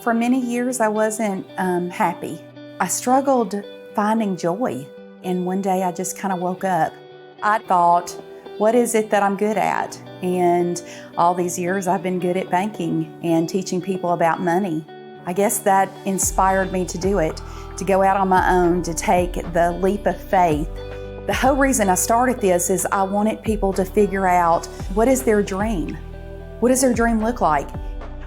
For many years, I wasn't happy. I struggled finding joy. And one day I just kind of woke up. I thought, what is it that I'm good at? And all these years I've been good at banking and teaching people about money. I guess that inspired me to do it, to go out on my own, to take the leap of faith. The whole reason I started this is I wanted people to figure out, what is their dream? What does their dream look like?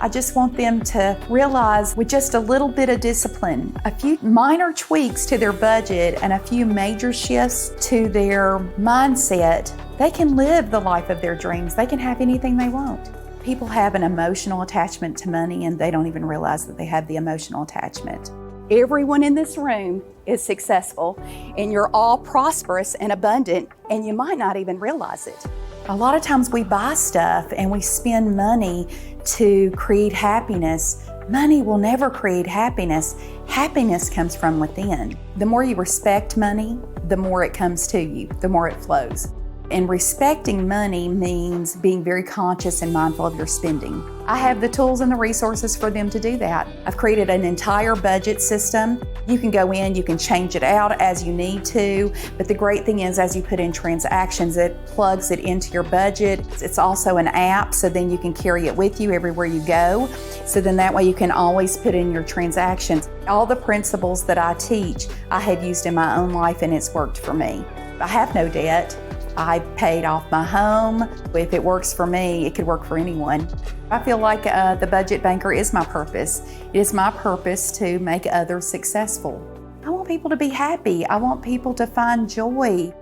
I just want them to realize, with just a little bit of discipline, a few minor tweaks to their budget and a few major shifts to their mindset, they can live the life of their dreams. They can have anything they want. People have an emotional attachment to money and they don't even realize that they have the emotional attachment. Everyone in this room is successful and you're all prosperous and abundant, and you might not even realize it. A lot of times we buy stuff and we spend money to create happiness. Money will never create happiness. Happiness comes from within. The more you respect money, the more it comes to you, the more it flows. And respecting money means being very conscious and mindful of your spending. I have the tools and the resources for them to do that. I've created an entire budget system. You can go in, you can change it out as you need to, but the great thing is, as you put in transactions, it plugs it into your budget. It's also an app, so then you can carry it with you everywhere you go. So then that way you can always put in your transactions. All the principles that I teach, I have used in my own life and it's worked for me. I have no debt. I paid off my home. If it works for me, it could work for anyone. I feel like the budget banker is my purpose. It is my purpose to make others successful. I want people to be happy. I want people to find joy.